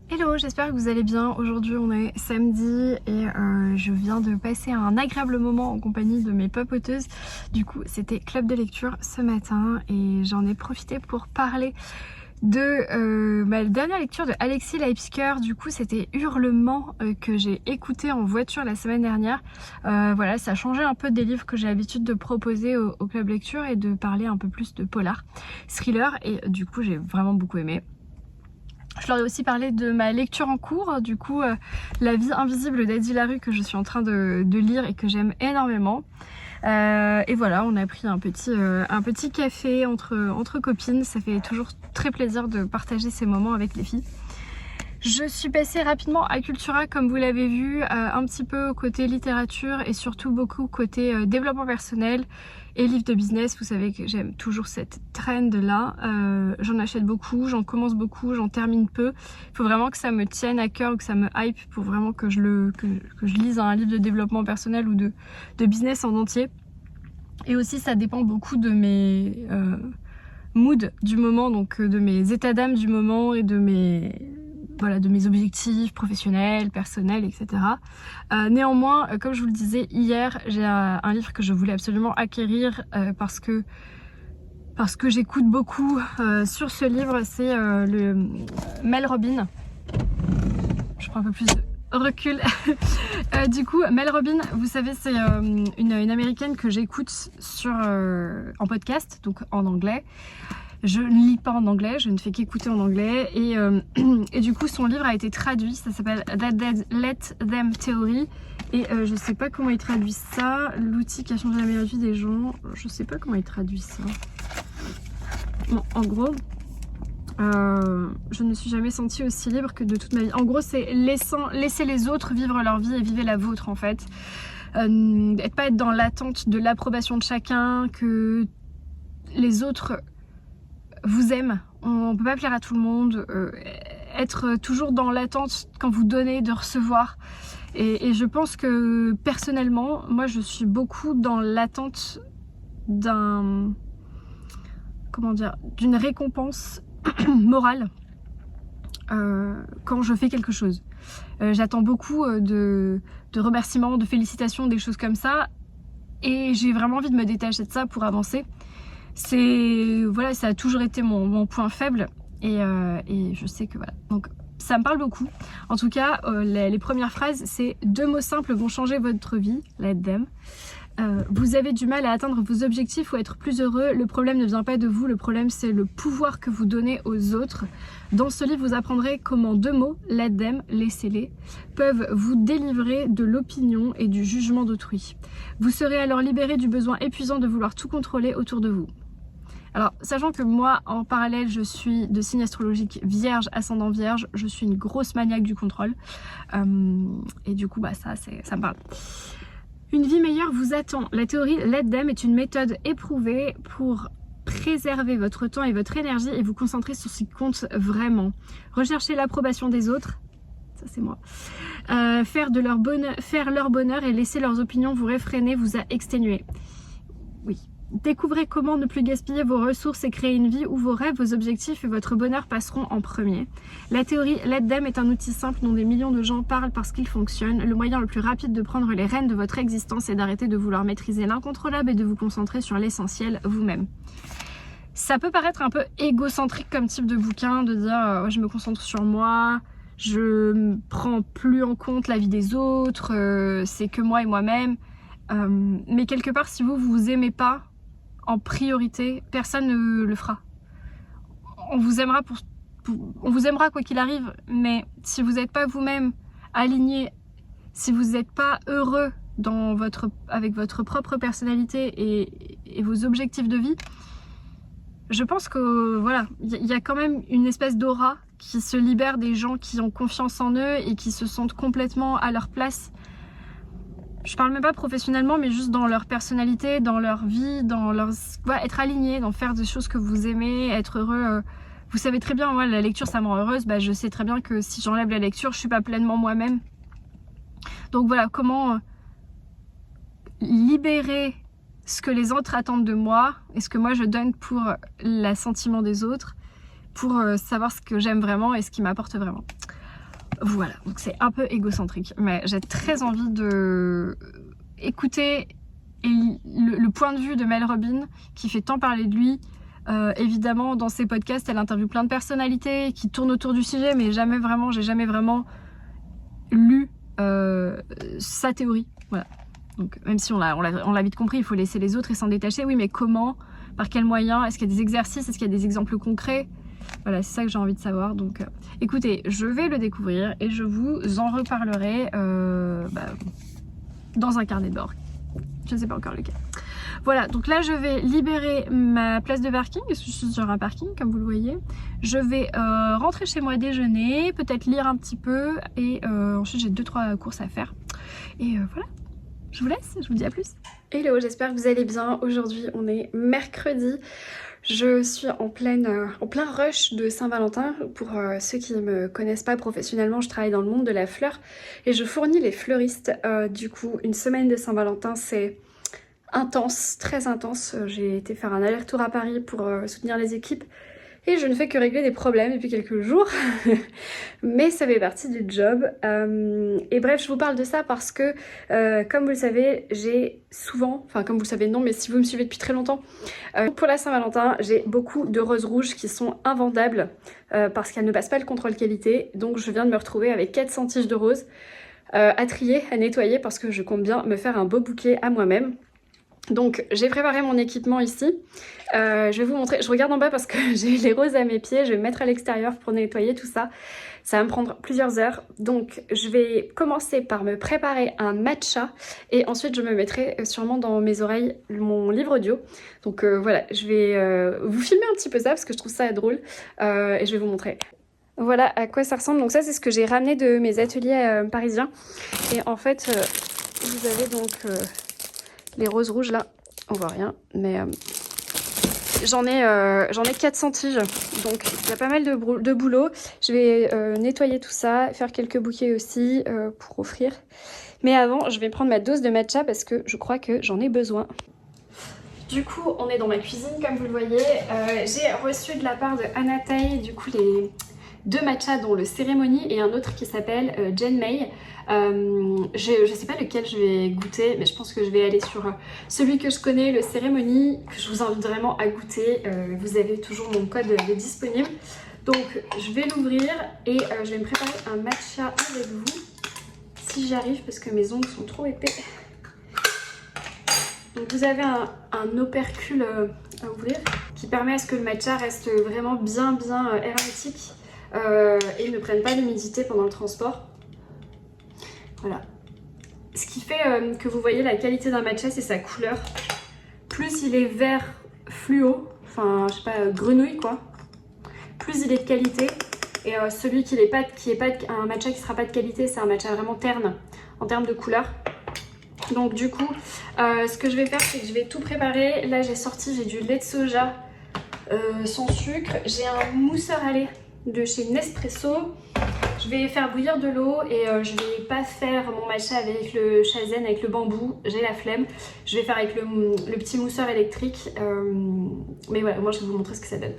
Hello, j'espère que vous allez bien. Aujourd'hui on est samedi et je viens de passer un agréable moment en compagnie de mes papoteuses. Du coup c'était club de lecture ce matin et j'en ai profité pour parler de ma dernière lecture de Alexis Leipzger. Du coup c'était Hurlement que j'ai écouté en voiture la semaine dernière. Voilà, ça a changé un peu des livres que j'ai l'habitude de proposer au club lecture et de parler un peu plus de polar, thriller, et du coup j'ai vraiment beaucoup aimé. Je leur ai aussi parlé de ma lecture en cours, du coup La vie invisible d'Adi Larue que je suis en train de lire et que j'aime énormément. Et voilà, on a pris un petit café entre copines, ça fait toujours très plaisir de partager ces moments avec les filles. Je suis passée rapidement à Cultura comme vous l'avez vu, un petit peu côté littérature et surtout beaucoup côté développement personnel et livres de business. Vous savez que j'aime toujours cette trend là, j'en achète beaucoup, j'en commence beaucoup, j'en termine peu. Il faut vraiment que ça me tienne à cœur ou que ça me hype pour vraiment que je lise un livre de développement personnel ou de business en entier. Et aussi ça dépend beaucoup de mes moods du moment, donc de mes états d'âme du moment et de mes objectifs professionnels, personnels, etc. Néanmoins, comme je vous le disais hier, j'ai un livre que je voulais absolument acquérir parce que j'écoute beaucoup sur ce livre, c'est le Mel Robbins. Je prends un peu plus de recul. Du coup, Mel Robbins, vous savez, c'est une américaine que j'écoute en podcast, donc en anglais. Je ne lis pas en anglais, je ne fais qu'écouter en anglais et du coup son livre a été traduit, ça s'appelle Let Them Theory et je sais pas comment il traduit ça, l'outil qui a changé la meilleure vie des gens, je sais pas comment il traduit ça. Bon, en gros, je ne me suis jamais sentie aussi libre que de toute ma vie. En gros c'est laisser les autres vivre leur vie et vivez la vôtre en fait. Pas être dans l'attente de l'approbation de chacun, que les autres vous aime, on peut pas plaire à tout le monde, être toujours dans l'attente quand vous donnez de recevoir et je pense que personnellement moi je suis beaucoup dans l'attente d'un comment dire, d'une récompense morale quand je fais quelque chose. J'attends beaucoup de remerciements, de félicitations, des choses comme ça, et j'ai vraiment envie de me détacher de ça pour avancer. Voilà, ça a toujours été mon point faible, et je sais que voilà. Donc ça me parle beaucoup. En tout cas, les premières phrases, c'est 2 mots simples vont changer votre vie. Let them. Vous avez du mal à atteindre vos objectifs ou être plus heureux. Le problème ne vient pas de vous, le problème c'est le pouvoir que vous donnez aux autres. Dans ce livre, vous apprendrez comment 2 mots, let them, laissez-les, peuvent vous délivrer de l'opinion et du jugement d'autrui. Vous serez alors libéré du besoin épuisant de vouloir tout contrôler autour de vous. Alors, sachant que moi, en parallèle, je suis de signe astrologique vierge, ascendant vierge, je suis une grosse maniaque du contrôle. Et du coup, bah ça me parle. Une vie meilleure vous attend. La théorie Let Them est une méthode éprouvée pour préserver votre temps et votre énergie et vous concentrer sur ce qui compte vraiment. Recherchez l'approbation des autres, ça c'est moi. Faire leur bonheur et laisser leurs opinions vous réfréner vous a exténué. Oui. Découvrez comment ne plus gaspiller vos ressources et créer une vie où vos rêves, vos objectifs et votre bonheur passeront en premier. La théorie Let Them est un outil simple dont des millions de gens parlent parce qu'il fonctionne. Le moyen le plus rapide de prendre les rênes de votre existence est d'arrêter de vouloir maîtriser l'incontrôlable et de vous concentrer sur l'essentiel, vous-même. Ça peut paraître un peu égocentrique comme type de bouquin, de dire je me concentre sur moi, je ne prends plus en compte la vie des autres, c'est que moi et moi-même. Mais quelque part, si vous aimez pas en priorité, personne ne le fera. On vous aimera on vous aimera quoi qu'il arrive, mais si vous n'êtes pas vous-même aligné, si vous n'êtes pas heureux avec votre propre personnalité et vos objectifs de vie, je pense que voilà, il y a quand même une espèce d'aura qui se libère des gens qui ont confiance en eux et qui se sentent complètement à leur place. Je parle même pas professionnellement, mais juste dans leur personnalité, dans leur vie, être aligné, dans faire des choses que vous aimez, être heureux. Vous savez très bien, moi, la lecture, ça me rend heureuse. Bah, je sais très bien que si j'enlève la lecture, je suis pas pleinement moi-même. Donc voilà, comment libérer ce que les autres attendent de moi et ce que moi je donne pour l'assentiment des autres, pour savoir ce que j'aime vraiment et ce qui m'apporte vraiment. Voilà, donc c'est un peu égocentrique, mais j'ai très envie de écouter le point de vue de Mel Robbins qui fait tant parler de lui. Évidemment, dans ses podcasts, elle interviewe plein de personnalités qui tournent autour du sujet, mais j'ai jamais vraiment lu sa théorie. Voilà. Donc même si on l'a vite compris, il faut laisser les autres et s'en détacher. Oui, mais comment? Par quels moyens? Est-ce qu'il y a des exercices? Est-ce qu'il y a des exemples concrets? Voilà, c'est ça que j'ai envie de savoir. Donc écoutez, je vais le découvrir et je vous en reparlerai dans un carnet de bord. Je ne sais pas encore lequel. Voilà, donc là je vais libérer ma place de parking, parce que je suis sur un parking comme vous le voyez. Je vais rentrer chez moi déjeuner, peut-être lire un petit peu et ensuite j'ai 2-3 courses à faire. Et voilà, je vous laisse, je vous dis à plus. Hello, j'espère que vous allez bien. Aujourd'hui on est mercredi. Je suis en plein rush de Saint-Valentin. Pour ceux qui ne me connaissent pas professionnellement, je travaille dans le monde de la fleur et je fournis les fleuristes. Du coup, une semaine de Saint-Valentin, c'est intense, très intense. J'ai été faire un aller-retour à Paris pour soutenir les équipes et je ne fais que régler des problèmes depuis quelques jours. Mais ça fait partie du job. Et bref, je vous parle de ça parce que, comme vous le savez, j'ai souvent, enfin comme vous le savez non, mais si vous me suivez depuis très longtemps, pour la Saint-Valentin, j'ai beaucoup de roses rouges qui sont invendables parce qu'elles ne passent pas le contrôle qualité. Donc je viens de me retrouver avec 400 tiges de roses à trier, à nettoyer parce que je compte bien me faire un beau bouquet à moi-même. Donc j'ai préparé mon équipement ici, je vais vous montrer, je regarde en bas parce que j'ai les roses à mes pieds, je vais me mettre à l'extérieur pour nettoyer tout ça, ça va me prendre plusieurs heures. Donc je vais commencer par me préparer un matcha et ensuite je me mettrai sûrement dans mes oreilles mon livre audio. Donc voilà, je vais vous filmer un petit peu ça parce que je trouve ça drôle et je vais vous montrer. Voilà à quoi ça ressemble, donc ça c'est ce que j'ai ramené de mes ateliers parisiens et en fait vous avez donc... les roses rouges là, on voit rien, mais j'en ai 400 tiges, donc il y a pas mal de boulot. Je vais nettoyer tout ça, faire quelques bouquets aussi pour offrir. Mais avant, je vais prendre ma dose de matcha parce que je crois que j'en ai besoin. Du coup, on est dans ma cuisine comme vous le voyez. J'ai reçu de la part de Anatai du coup les 2 matchas dont le cérémonie et un autre qui s'appelle Jen May. Je sais pas lequel je vais goûter, mais je pense que je vais aller sur celui que je connais, le cérémonie, que je vous invite vraiment à goûter. Vous avez toujours mon code de disponible. Donc je vais l'ouvrir et je vais me préparer un matcha avec vous. Si j'y arrive parce que mes ongles sont trop épais. Donc vous avez un opercule à ouvrir qui permet à ce que le matcha reste vraiment bien hermétique et ne prenne pas l'humidité pendant le transport. Voilà. Ce qui fait que vous voyez la qualité d'un matcha, c'est sa couleur. Plus il est vert fluo, enfin je sais pas, grenouille quoi, plus il est de qualité. Et celui qui est pas un matcha qui sera pas de qualité, c'est un matcha vraiment terne en termes de couleur. Donc du coup, ce que je vais faire, c'est que je vais tout préparer. Là, j'ai du lait de soja sans sucre. J'ai un mousseur à lait de chez Nespresso. Je vais faire bouillir de l'eau et je vais pas faire mon matcha avec le shazen, avec le bambou. J'ai la flemme. Je vais faire avec le petit mousseur électrique. Mais voilà, moi je vais vous montrer ce que ça donne.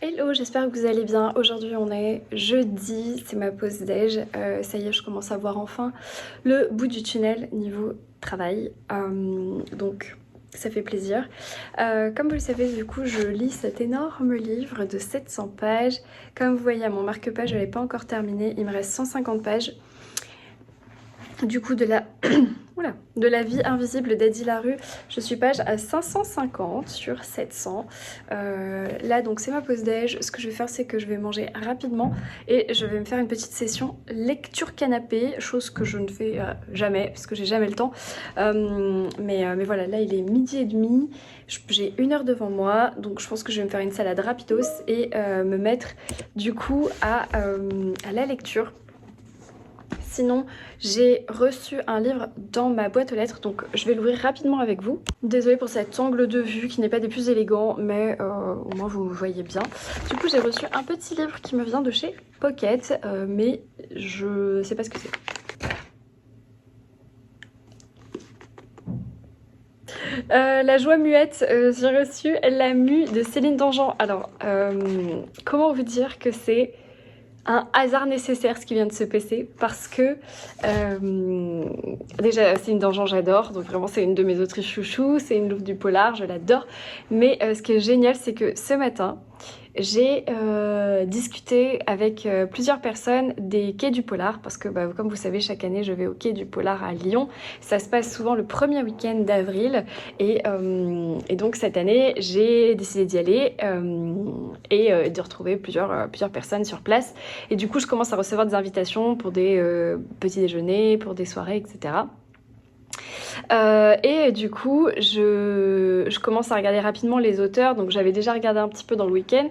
Hello, j'espère que vous allez bien. Aujourd'hui on est jeudi, c'est ma pause déj. Ça y est, je commence à voir enfin le bout du tunnel niveau travail. Donc ça fait plaisir. Comme vous le savez, du coup, je lis cet énorme livre de 700 pages. Comme vous voyez à mon marque-page, je ne l'ai pas encore terminé. Il me reste 150 pages. Du coup, de la vie invisible d'Eddie Larue, je suis page à 550 sur 700. Là, donc, c'est ma pause déj. Ce que je vais faire, c'est que je vais manger rapidement et je vais me faire une petite session lecture canapé, chose que je ne fais jamais, parce que j'ai jamais le temps. Mais voilà, là, il est 12h30. J'ai 1 heure devant moi, donc je pense que je vais me faire une salade rapidos et me mettre, du coup, à la lecture. Sinon, j'ai reçu un livre dans ma boîte aux lettres, donc je vais l'ouvrir rapidement avec vous. Désolée pour cet angle de vue qui n'est pas des plus élégants, mais au moins vous voyez bien. Du coup, j'ai reçu un petit livre qui me vient de chez Pocket, mais je sais pas ce que c'est. La joie muette, j'ai reçu La Mue de Céline Dangean. Alors, comment vous dire que c'est un hasard nécessaire ce qui vient de se passer, parce que déjà Céline Dangean j'adore, donc vraiment c'est une de mes autrices chouchous, c'est une louve du polar, je l'adore, mais ce qui est génial c'est que ce matin j'ai discuté avec plusieurs personnes des quais du polar, parce que comme vous savez, chaque année je vais au quai du polar à Lyon. Ça se passe souvent le premier week-end d'avril et donc cette année j'ai décidé d'y aller et de retrouver plusieurs personnes sur place, et du coup je commence à recevoir des invitations pour des petits déjeuners, pour des soirées, etc. Et du coup je commence à regarder rapidement les auteurs, donc j'avais déjà regardé un petit peu dans le week-end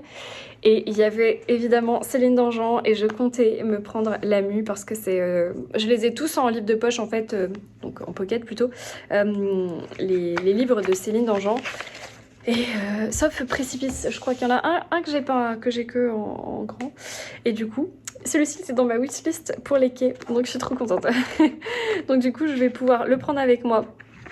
et il y avait évidemment Céline Dangean et je comptais me prendre La Mue parce que c'est je les ai tous en livre de poche en fait, donc en pocket plutôt, les livres de Céline Dangean. Et sauf Précipice, je crois qu'il y en a un que j'ai pas, que j'ai que en grand, et du coup Celui-ci c'est dans ma wishlist pour les quais, donc je suis trop contente. Donc du coup je vais pouvoir le prendre avec moi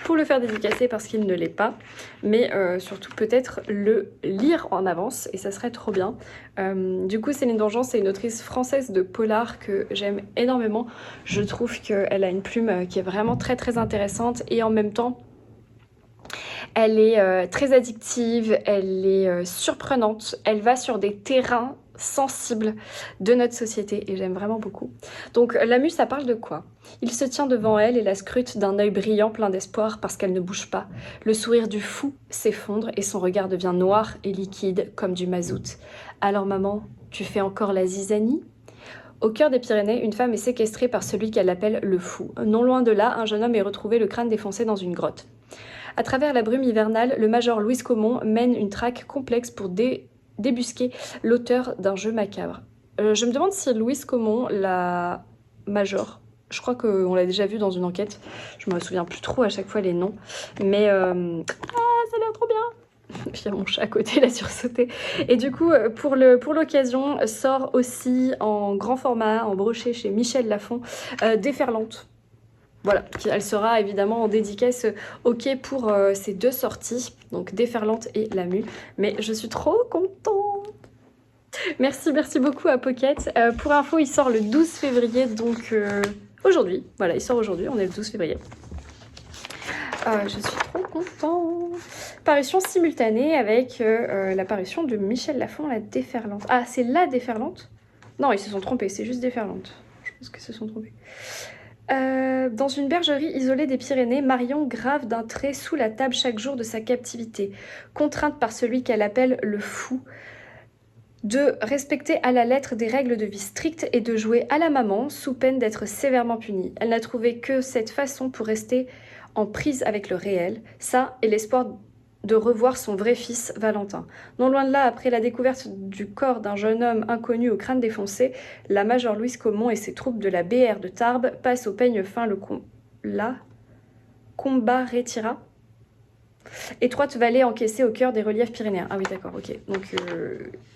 pour le faire dédicacer parce qu'il ne l'est pas, mais surtout peut-être le lire en avance et ça serait trop bien. Du coup Céline Dangean c'est une autrice française de polar que j'aime énormément. Je trouve qu'elle a une plume qui est vraiment très très intéressante et en même temps elle est très addictive, elle est surprenante, elle va sur des terrains sensibles de notre société et j'aime vraiment beaucoup. Donc Lamu, ça parle de quoi? Il se tient devant elle et la scrute d'un œil brillant plein d'espoir parce qu'elle ne bouge pas. Le sourire du fou s'effondre et son regard devient noir et liquide comme du mazout. Alors maman, tu fais encore la zizanie? Au cœur des Pyrénées, une femme est séquestrée par celui qu'elle appelle le fou. Non loin de là, un jeune homme est retrouvé le crâne défoncé dans une grotte. À travers la brume hivernale, le major Louis Caumont mène une traque complexe pour débusquer l'auteur d'un jeu macabre. Je me demande si Louis Caumont, la major, je crois qu'on l'a déjà vu dans une enquête, je me souviens plus trop à chaque fois les noms, mais ça a l'air trop bien. Puis il y a mon chat à côté, il a sursauté. Et du coup, pour l'occasion, sort aussi en grand format, en brochet chez Michel Lafon, Déferlante. Voilà, elle sera évidemment en dédicace au quai pour ces deux sorties, donc Déferlante et Lamu. Mais je suis trop contente. Merci beaucoup à Pocket. Pour info, il sort le 12 février, donc aujourd'hui. Voilà, il sort aujourd'hui, on est le 12 février. Je suis trop contente. Parution simultanée avec l'apparition de Michel Lafon, la Déferlante. Ah, c'est la Déferlante? Non, ils se sont trompés, c'est juste Déferlante. Je pense qu'ils se sont trompés. Dans une bergerie isolée des Pyrénées, Marion grave d'un trait sous la table chaque jour de sa captivité, contrainte par celui qu'elle appelle le fou, de respecter à la lettre des règles de vie strictes et de jouer à la maman sous peine d'être sévèrement punie. Elle n'a trouvé que cette façon pour rester en prise avec le réel, ça et l'espoir de revoir son vrai fils, Valentin. Non loin de là, après la découverte du corps d'un jeune homme inconnu au crâne défoncé, la major Louise Caumont et ses troupes de la BR de Tarbes passent au peigne fin la combat retira. Étroite vallée encaissée au cœur des reliefs pyrénéens. Ah oui, d'accord, ok. Donc,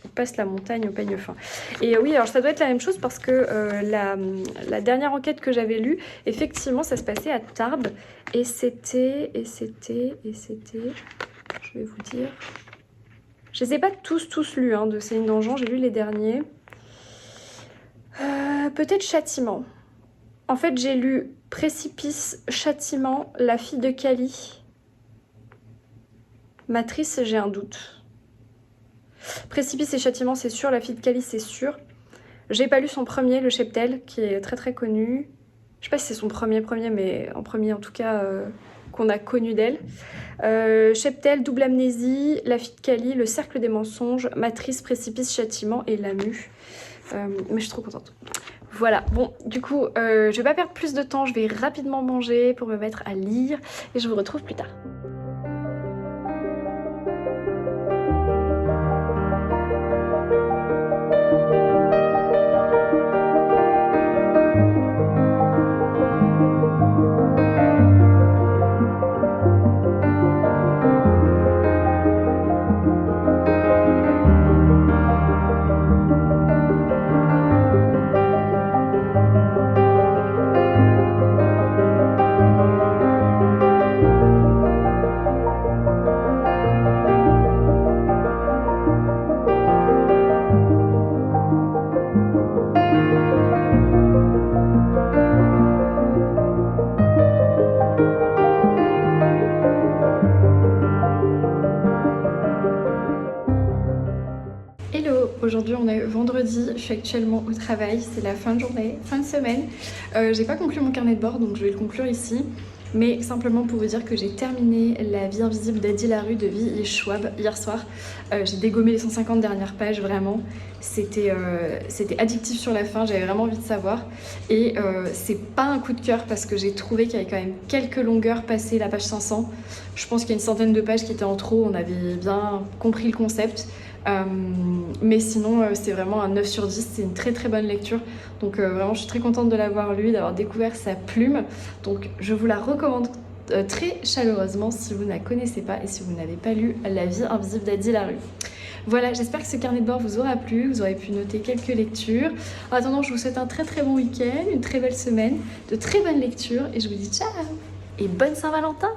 ils passent la montagne au peigne fin. Et oui, alors ça doit être la même chose parce que la dernière enquête que j'avais lue, effectivement, ça se passait à Tarbes. Et c'était... Je vais vous dire... Je les ai pas tous lus de Céline Dangean, j'ai lu les derniers. Peut-être Châtiment. En fait, j'ai lu Précipice, Châtiment, La fille de Cali. Matrice, j'ai un doute. Précipice et Châtiment, c'est sûr. La fille de Cali, c'est sûr. J'ai pas lu son premier, Le Cheptel, qui est très très connu. Je sais pas si c'est son premier, mais en premier en tout cas qu'on a connu d'elle. Cheptel, Double amnésie, La fille de Cali, Le cercle des mensonges, Matrice, Précipice, Châtiment et Lamu. Mais je suis trop contente. Voilà, bon, du coup, je vais pas perdre plus de temps, je vais rapidement manger pour me mettre à lire et je vous retrouve plus tard. Aujourd'hui on est vendredi, je suis actuellement au travail, c'est la fin de journée, fin de semaine. J'ai pas conclu mon carnet de bord donc je vais le conclure ici. Mais simplement pour vous dire que j'ai terminé La vie invisible d'Adi Larue de V.I. Schwab hier soir. J'ai dégommé les 150 dernières pages, vraiment. C'était addictif sur la fin, j'avais vraiment envie de savoir. Et c'est pas un coup de cœur parce que j'ai trouvé qu'il y avait quand même quelques longueurs passées la page 500. Je pense qu'il y a une centaine de pages qui étaient en trop, on avait bien compris le concept. Mais sinon c'est vraiment un 9 sur 10, c'est une très très bonne lecture. Donc vraiment je suis très contente de l'avoir lu, d'avoir découvert sa plume. Donc je vous la recommande très chaleureusement si vous ne la connaissez pas et si vous n'avez pas lu La vie invisible d'Adi Larue. Voilà, j'espère que ce carnet de bord vous aura plu, vous aurez pu noter quelques lectures. En attendant, je vous souhaite un très bon week-end, une très belle semaine, de très bonnes lectures et je vous dis ciao et bonne Saint-Valentin.